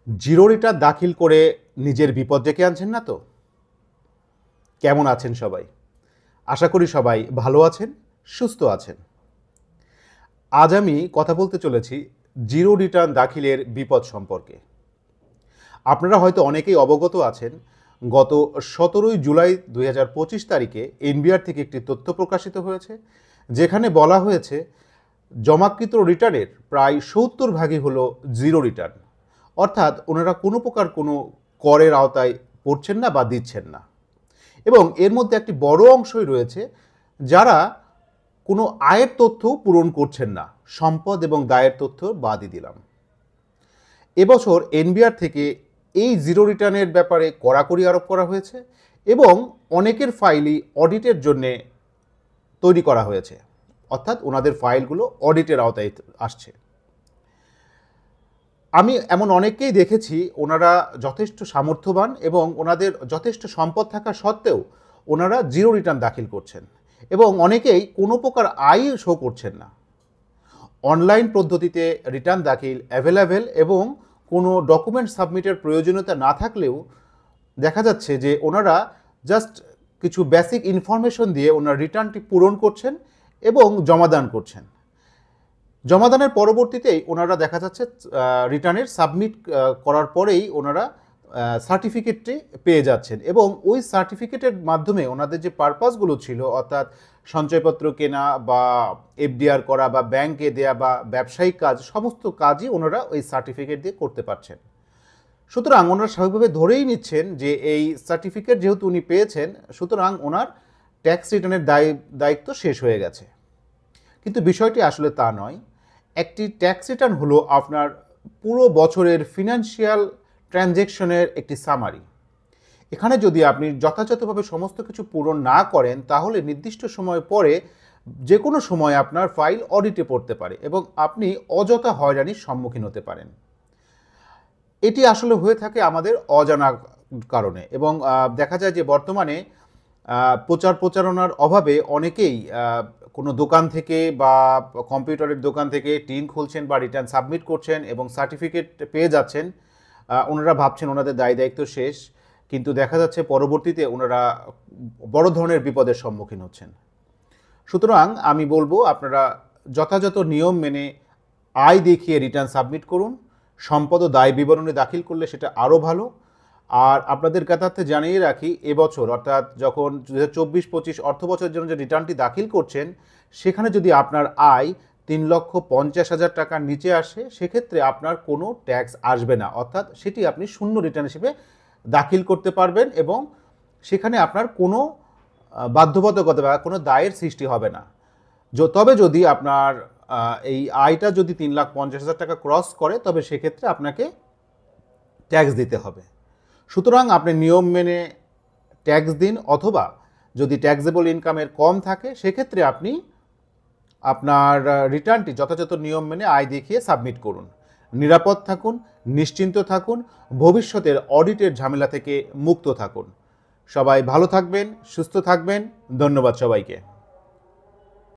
Zero return দাখিল করে নিজের বিপদ ডেকে আনছেন না তো? কেমন আছেন সবাই? আশা করি সবাই ভালো আছেন, সুস্থ আছেন। আজ আমি কথা বলতে চলেছি জিরো রিটার্ন দাখিলের বিপদ সম্পর্কে। আপনারা হয়তো অনেকেই অবগত আছেন, গত ১৭ই জুলাই ২০২৫ তারিখে এনবিআর থেকে একটি তথ্য প্রকাশিত হয়েছে, যেখানে বলা হয়েছে জমাকৃত রিটার্নের প্রায় ৭০ ভাগই হলো জিরো রিটার্ন। অর্থাৎ ওনারা কোনো প্রকার কোনো করের আওতায় পড়ছেন না বা দিচ্ছেন না। এবং এর মধ্যে একটি বড় অংশই রয়েছে যারা কোনো আয়ের তথ্য পূরণ করছেন না। সম্পদ এবং দায়ের তথ্য বাদই দিলাম। এবছর এনবিআর থেকে এই জিরো রিটার্নের ব্যাপারে কড়াকড়ি আরোপ করা হয়েছে এবং অনেকের ফাইলই অডিটের জন্যে তৈরি করা হয়েছে, অর্থাৎ ওনাদের ফাইলগুলো অডিটের আওতায় আসছে। আমি এমন অনেককেই দেখেছি ওনারা যথেষ্ট সামর্থ্যবান এবং ওনাদের যথেষ্ট সম্পদ থাকা সত্ত্বেও ওনারা জিরো রিটার্ন দাখিল করছেন এবং অনেকেই কোনো প্রকার আয় শো করছেন না। অনলাইন পদ্ধতিতে রিটার্ন দাখিল অ্যাভেলেবেল এবং কোনো ডকুমেন্ট সাবমিটের প্রয়োজনীয়তা না থাকলেও দেখা যাচ্ছে যে ওনারা জাস্ট কিছু বেসিক ইনফরমেশন দিয়ে ওনার রিটার্নটি পূরণ করছেন এবং জমাদান করছেন। জমাদানের পরবর্তীতেই ওনারা দেখা যাচ্ছে রিটার্নের সাবমিট করার পরেই ওনারা সার্টিফিকেটটি পেয়ে যাচ্ছেন এবং ওই সার্টিফিকেটের মাধ্যমে ওনাদের যে পারপাসগুলো ছিল, অর্থাৎ সঞ্চয়পত্র কেনা বা এফডিআর করা বা ব্যাংকে দেয়া বা ব্যবসায়িক কাজ, সমস্ত কাজই ওনারা ওই সার্টিফিকেট দিয়ে করতে পারছেন। সুতরাং ওনারা স্বাভাবিকভাবে ধরেই নিচ্ছেন যে এই সার্টিফিকেট যেহেতু উনি পেয়েছেন, সুতরাং ওনার ট্যাক্স রিটার্নের দায়িত্ব শেষ হয়ে গেছে। কিন্তু বিষয়টি আসলে তা নয়। একটি ট্যাক্স রিটার্ন হলো আপনার পুরো বছরের ফিনান্সিয়াল ট্রানজ্যাকশনের একটি সামারি। এখানে যদি আপনি যথাযথভাবে সমস্ত কিছু পূরণ না করেন, তাহলে নির্দিষ্ট সময় পরে যে কোনো সময় আপনার ফাইল অডিটে পড়তে পারে এবং আপনি অযথা হয়রানির সম্মুখীন হতে পারেন। এটি আসলে হয়ে থাকে আমাদের অজানা কারণে এবং দেখা যায় যে বর্তমানে প্রচারণার অভাবে অনেকেই কোনো দোকান থেকে বা কম্পিউটারের দোকান থেকে টিন খুলছেন বা রিটার্ন সাবমিট করছেন এবং সার্টিফিকেট পেয়ে যাচ্ছেন। ওনারা ভাবছেন ওনাদের দায়িত্ব শেষ, কিন্তু দেখা যাচ্ছে পরবর্তীতে ওনারা বড় ধরনের বিপদের সম্মুখীন হচ্ছেন। সুতরাং আমি বলবো আপনারা যথাযথ নিয়ম মেনে আয় দেখিয়ে রিটার্ন সাবমিট করুন। সম্পদ ও দায় বিবরণী দাখিল করলে সেটা আরও ভালো। আর আপনাদের কাছে জানিয়ে রাখি, এবছর অর্থাৎ যখন ২০২৪-২৫ অর্থ বছরের জন্য যে রিটার্নটি দাখিল করছেন, সেখানে যদি আপনার আয় ৩,৫০,০০০ টাকার নিচে আসে, সেক্ষেত্রে আপনার কোনো ট্যাক্স আসবে না, অর্থাৎ সেটি আপনি শূন্য রিটার্ন হিসেবে দাখিল করতে পারবেন এবং সেখানে আপনার কোনো বাধ্যবাধকতা বা কোনো দায়ের সৃষ্টি হবে না। তবে যদি আপনার এই আয়টা যদি ৩,৫০,০০০ টাকা ক্রস করে, তবে সেক্ষেত্রে আপনাকে ট্যাক্স দিতে হবে। সুতরাং আপনি নিয়ম মেনে ট্যাক্স দিন, অথবা যদি ট্যাক্সেবল ইনকামের কম থাকে সেক্ষেত্রে আপনি আপনার রিটার্নটি যথাযথ নিয়ম মেনে আয় দেখিয়ে সাবমিট করুন। নিরাপদ থাকুন, নিশ্চিন্ত থাকুন, ভবিষ্যতের অডিটের ঝামেলা থেকে মুক্ত থাকুন। সবাই ভালো থাকবেন, সুস্থ থাকবেন। ধন্যবাদ সবাইকে।